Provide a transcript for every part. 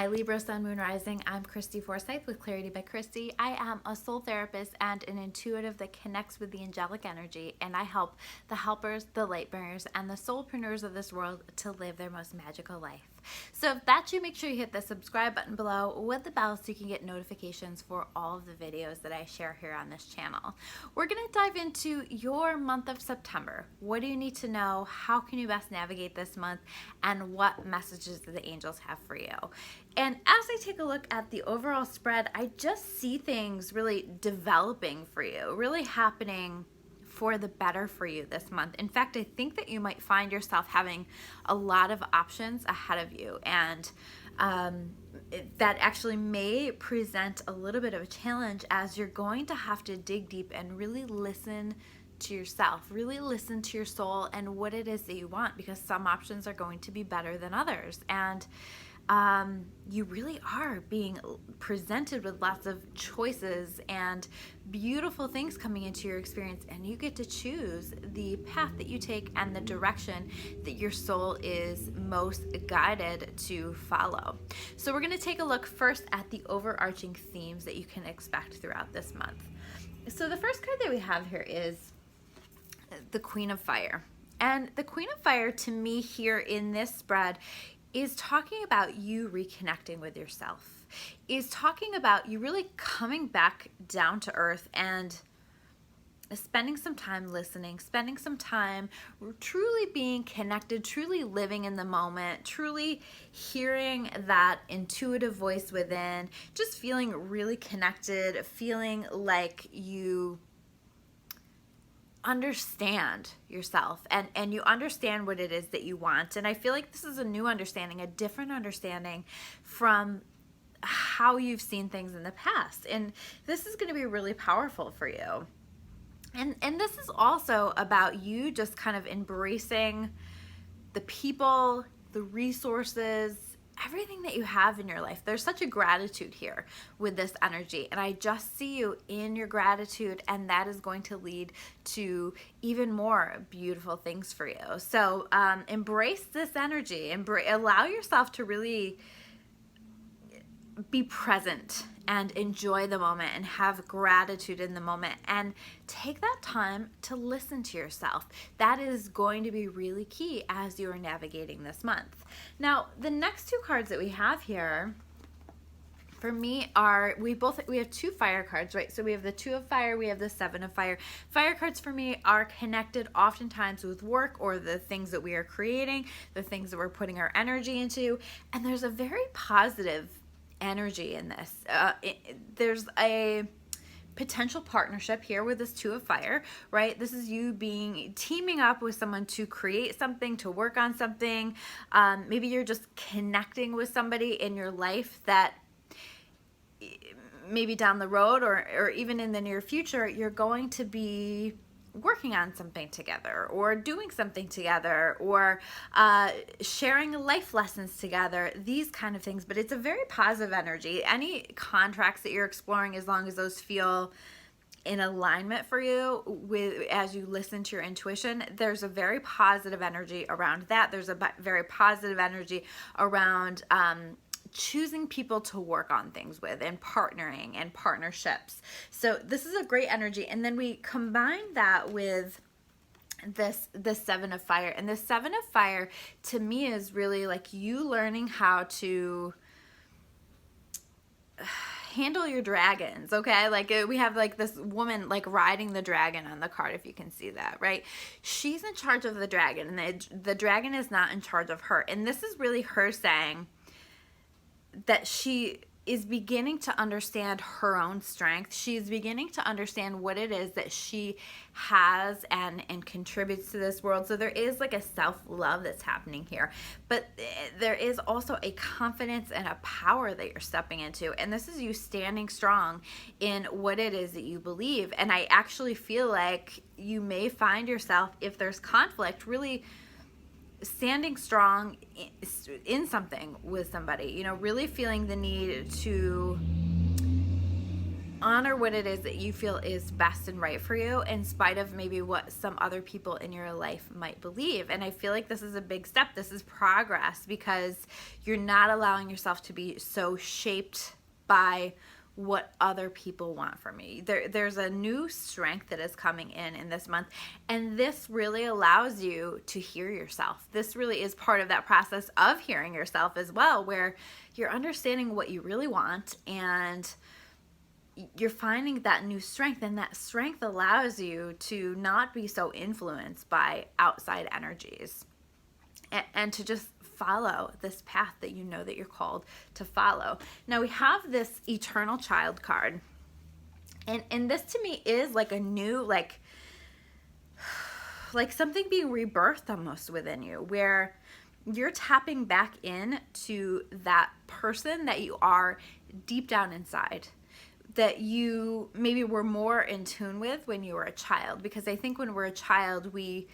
Hi Libra, Sun, Moon, Rising. I'm Christy Forsyth with Clarity by Christy. I am a soul therapist and an intuitive that connects with the angelic energy, and I help the helpers, the light bringers, and the soulpreneurs of this world to live their most magical life. So if that's you, make sure you hit the subscribe button below with the bell so you can get notifications for all of the videos that I share here on this channel. We're going to dive into your month of September. What do you need to know? How can you best navigate this month? And what messages do the angels have for you? And as I take a look at the overall spread, I just see things really developing for you, really happening for the better for you this month. In fact, I think that you might find yourself having a lot of options ahead of you, and that actually may present a little bit of a challenge as you're going to have to dig deep and really listen to yourself, really listen to your soul and what it is that you want, because some options are going to be better than others. And you really are being presented with lots of choices and beautiful things coming into your experience, and you get to choose the path that you take and the direction that your soul is most guided to follow. So we're going to take a look first at the overarching themes that you can expect throughout this month. So the first card that we have here is the Queen of Fire. And the Queen of Fire, to me here in this spread, is talking about you reconnecting with yourself, is talking about you really coming back down to earth and spending some time listening, spending some time truly being connected, truly living in the moment, truly hearing that intuitive voice within, just feeling really connected, feeling like you understand yourself and you understand what it is that you want. And I feel like this is a new understanding, a different understanding from how you've seen things in the past. And this is going to be really powerful for you. And this is also about you just kind of embracing the people, the resources, everything that you have in your life. There's such a gratitude here with this energy, and I just see you in your gratitude, and that is going to lead to even more beautiful things for you. So embrace this energy, allow yourself to really be present and enjoy the moment and have gratitude in the moment, and take that time to listen to yourself. That is going to be really key as you are navigating this month. Now, the next two cards that we have here for me are, we have two fire cards, right? So we have the Two of Fire, we have the Seven of Fire. Fire cards for me are connected oftentimes with work or the things that we are creating, the things that we're putting our energy into, and there's a very positive energy in this. There's a potential partnership here with this Two of Fire, right? This is you teaming up with someone to create something, to work on something. Maybe you're just connecting with somebody in your life that maybe down the road or even in the near future, you're going to be working on something together or doing something together or sharing life lessons together, these kind of things. But it's a very positive energy. Any contracts that you're exploring, as long as those feel in alignment for you with as you listen to your intuition, there's a very positive energy around that. There's a very positive energy around choosing people to work on things with and partnering and partnerships. So this is a great energy. And then we combine that with the Seven of Fire. And the Seven of Fire to me is really like you learning how to handle your dragons, okay? Like we have like this woman like riding the dragon on the card, if you can see that, right? She's in charge of the dragon, and the dragon is not in charge of her. And this is really her saying that she is beginning to understand her own strength. She's beginning to understand what it is that she has and contributes to this world. So there is like a self-love that's happening here. But there is also a confidence and a power that you're stepping into. And this is you standing strong in what it is that you believe. And I actually feel like you may find yourself, if there's conflict, really standing strong in something with somebody, you know, really feeling the need to honor what it is that you feel is best and right for you, in spite of maybe what some other people in your life might believe. And I feel like this is a big step. This is progress, because you're not allowing yourself to be so shaped by what other people want from you. There's a new strength that is coming in this month, and this really allows you to hear yourself. This really is part of that process of hearing yourself as well, where you're understanding what you really want, and you're finding that new strength, and that strength allows you to not be so influenced by outside energies, and to just follow this path that you know that you're called to follow. Now we have this Eternal Child card, and this to me is like a new, like something being rebirthed almost within you, where you're tapping back in to that person that you are deep down inside, that you maybe were more in tune with when you were a child. Because I think when we're a child, we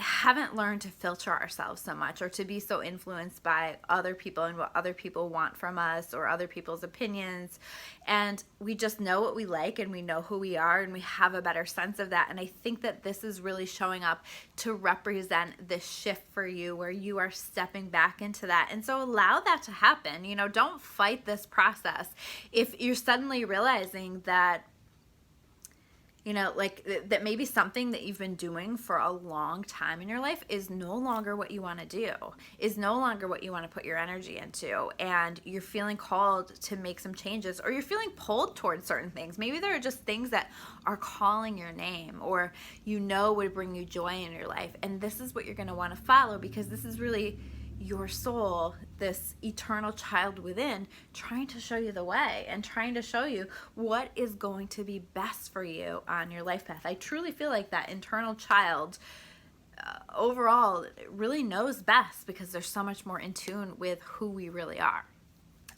haven't learned to filter ourselves so much, or to be so influenced by other people and what other people want from us, or other people's opinions. And we just know what we like, and we know who we are, and we have a better sense of that. And I think that this is really showing up to represent this shift for you, where you are stepping back into that. And so allow that to happen. You know, don't fight this process. If you're suddenly realizing that, you know, like that maybe something that you've been doing for a long time in your life is no longer what you want to do, is no longer what you want to put your energy into, and you're feeling called to make some changes, or you're feeling pulled towards certain things. Maybe there are just things that are calling your name, or you know would bring you joy in your life, and this is what you're going to want to follow, because this is really your soul, this eternal child within, trying to show you the way, and trying to show you what is going to be best for you on your life path. I truly feel like that internal child overall really knows best, because they're so much more in tune with who we really are.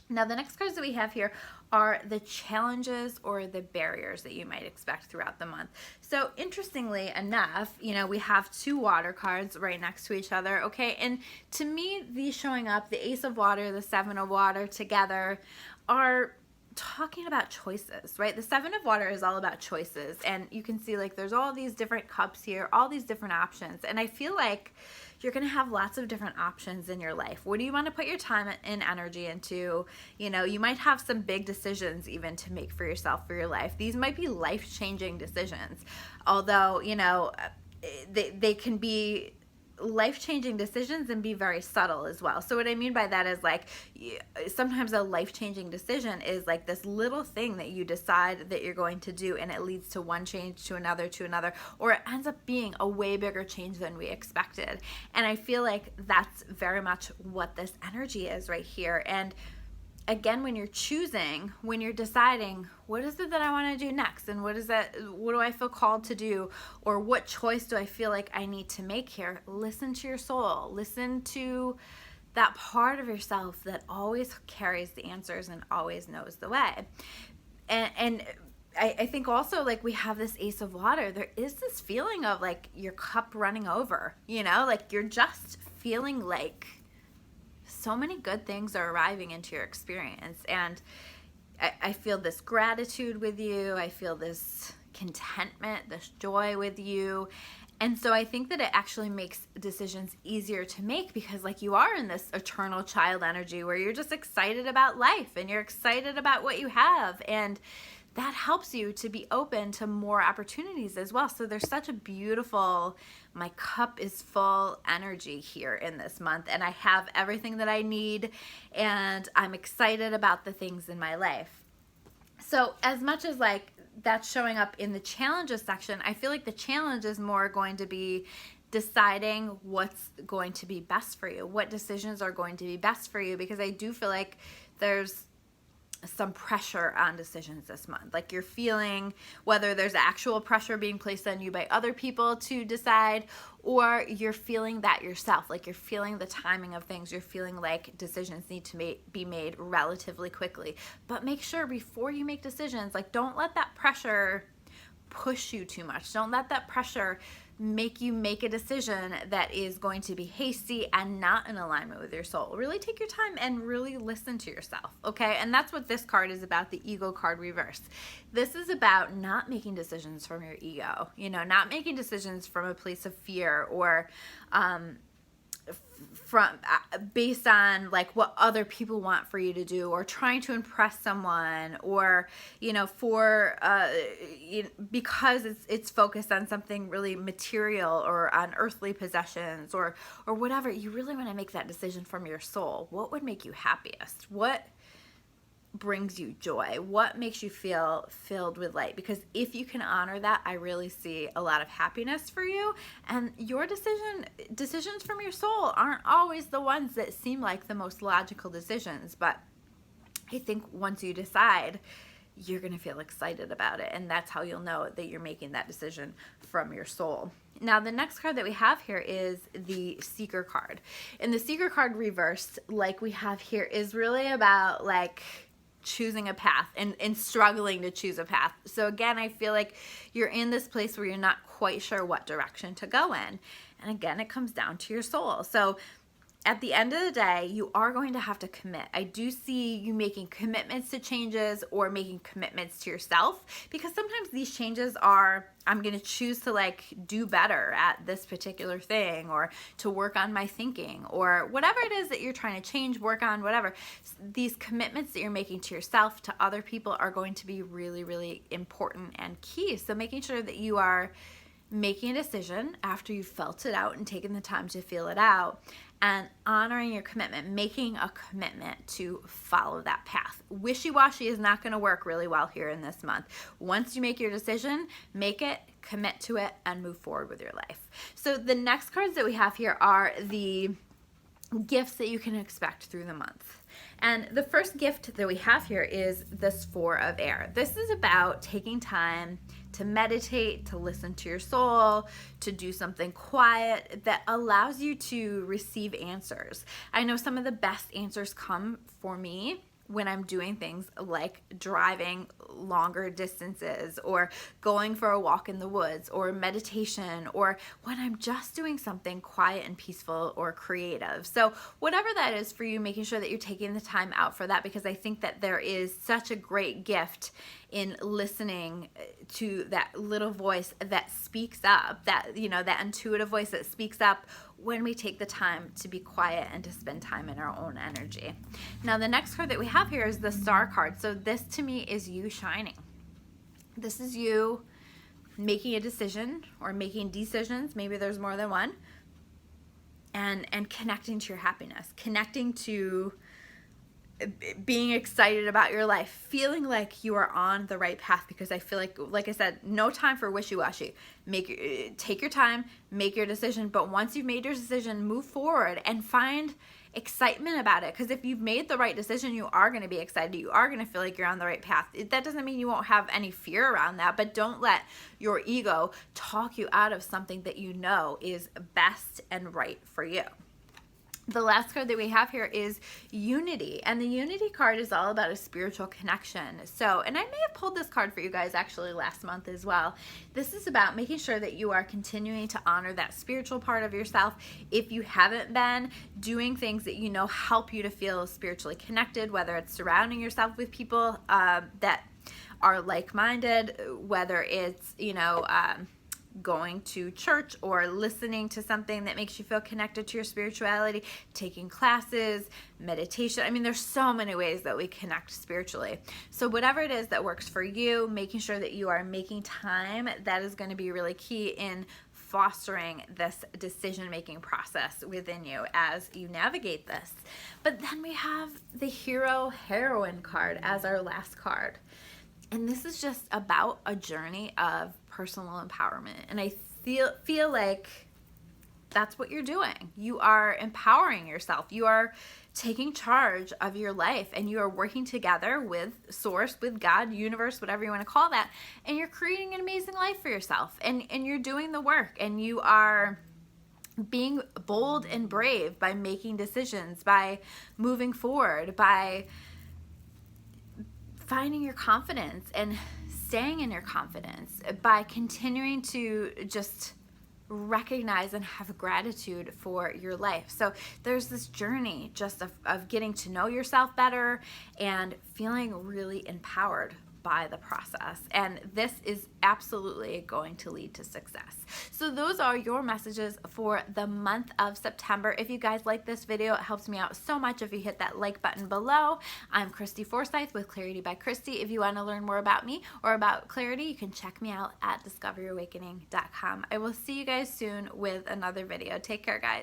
Now, the next cards that we have here are the challenges or the barriers that you might expect throughout the month. So interestingly enough, you know, we have two water cards right next to each other, okay? And to me, these showing up, the Ace of Water, the Seven of Water together, are talking about choices, right? The Seven of Water is all about choices, and you can see like there's all these different cups here, all these different options, and I feel like you're going to have lots of different options in your life. What do you want to put your time and energy into? You know, you might have some big decisions even to make for yourself, for your life. These might be life-changing decisions, although, you know, they can be life-changing decisions and be very subtle as well. So what I mean by that is, like, sometimes a life-changing decision is like this little thing that you decide that you're going to do, and it leads to one change to another, or it ends up being a way bigger change than we expected. And I feel like that's very much what this energy is right here. And again, when you're choosing, when you're deciding, what is it that I want to do next, and what do I feel called to do, or what choice do I feel like I need to make here, listen to your soul, listen to that part of yourself that always carries the answers and always knows the way. And I think also, like, we have this Ace of Water, there is this feeling of like your cup running over, you know, like you're just feeling like so many good things are arriving into your experience. And I feel this gratitude with you. I feel this contentment, this joy with you. And so I think that it actually makes decisions easier to make, because like you are in this eternal child energy where you're just excited about life and you're excited about what you have. And that helps you to be open to more opportunities as well. So there's such a beautiful, my cup is full energy here in this month, and I have everything that I need, and I'm excited about the things in my life. So as much as like that's showing up in the challenges section, I feel like the challenge is more going to be deciding what's going to be best for you, what decisions are going to be best for you, because I do feel like there's some pressure on decisions this month. Like you're feeling, whether there's actual pressure being placed on you by other people to decide, or you're feeling that yourself, like you're feeling the timing of things, you're feeling like decisions need to be made relatively quickly. But make sure before you make decisions, like don't let that pressure push you too much. Don't let that pressure make you make a decision that is going to be hasty and not in alignment with your soul. Really take your time and really listen to yourself, okay? And that's what this card is about, the ego card reverse. This is about not making decisions from your ego, not making decisions from a place of fear or from based on like what other people want for you to do, or trying to impress someone, or because it's focused on something really material or on earthly possessions or whatever. You really want to make that decision from your soul. What would make you happiest? What brings you joy? What makes you feel filled with light? Because if you can honor that, I really see a lot of happiness for you. And your decisions from your soul aren't always the ones that seem like the most logical decisions, but I think once you decide, you're going to feel excited about it, and that's how you'll know that you're making that decision from your soul. Now, the next card that we have here is the Seeker card. And the Seeker card reversed, like we have here, is really about like choosing a path and struggling to choose a path. So again, I feel like you're in this place where you're not quite sure what direction to go in. And again, it comes down to your soul. So at the end of the day, you are going to have to commit. I do see you making commitments to changes or making commitments to yourself, because sometimes these changes are, I'm going to choose to like do better at this particular thing, or to work on my thinking, or whatever it is that you're trying to change, work on, whatever. These commitments that you're making to yourself, to other people, are going to be really, really important and key. So making sure that you are making a decision after you've felt it out and taken the time to feel it out, and honoring your commitment, making a commitment to follow that path. Wishy-washy is not going to work really well here in this month. Once you make your decision, make it, commit to it, and move forward with your life. So the next cards that we have here are the gifts that you can expect through the month. And the first gift that we have here is this Four of Air. This is about taking time to meditate, to listen to your soul, to do something quiet that allows you to receive answers. I know some of the best answers come for me when I'm doing things like driving longer distances, or going for a walk in the woods, or meditation, or when I'm just doing something quiet and peaceful or creative. So whatever that is for you, making sure that you're taking the time out for that, because I think that there is such a great gift in listening to that little voice that speaks up, that that intuitive voice that speaks up when we take the time to be quiet and to spend time in our own energy. Now, the next card that we have here is the Star card. So this to me is you shining. This is you making a decision, or making decisions, maybe there's more than one, and connecting to your happiness, connecting to being excited about your life, feeling like you are on the right path. Because I feel like I said, no time for wishy-washy. Take your time, make your decision, but once you've made your decision, move forward and find excitement about it. Because if you've made the right decision, you are going to be excited. You are going to feel like you're on the right path. That doesn't mean you won't have any fear around that, but don't let your ego talk you out of something that you know is best and right for you. The last card that we have here is Unity, and the Unity card is all about a spiritual connection. So, and I may have pulled this card for you guys actually last month as well. This is about making sure that you are continuing to honor that spiritual part of yourself. If you haven't been doing things that help you to feel spiritually connected, whether it's surrounding yourself with people that are like-minded, whether it's going to church, or listening to something that makes you feel connected to your spirituality, taking classes, meditation. I mean, there's so many ways that we connect spiritually. So whatever it is that works for you, making sure that you are making time, that is going to be really key in fostering this decision-making process within you as you navigate this. But then we have the Hero-Heroine card as our last card. And this is just about a journey of personal empowerment. And I feel like that's what you're doing. You are empowering yourself. You are taking charge of your life, and you are working together with Source, with God, universe, whatever you want to call that. And you're creating an amazing life for yourself. And you're doing the work, and you are being bold and brave by making decisions, by moving forward, by finding your confidence and staying in your confidence, by continuing to just recognize and have gratitude for your life. So there's this journey just of getting to know yourself better and feeling really empowered by the process, and this is absolutely going to lead to success. So those are your messages for the month of September. If you guys like this video, it helps me out so much if you hit that like button below. I'm Christy Forsyth with Clarity by Christy. If you want to learn more about me or about Clarity, you can check me out at discoveryourawakening.com. I will see you guys soon with another video. Take care, guys.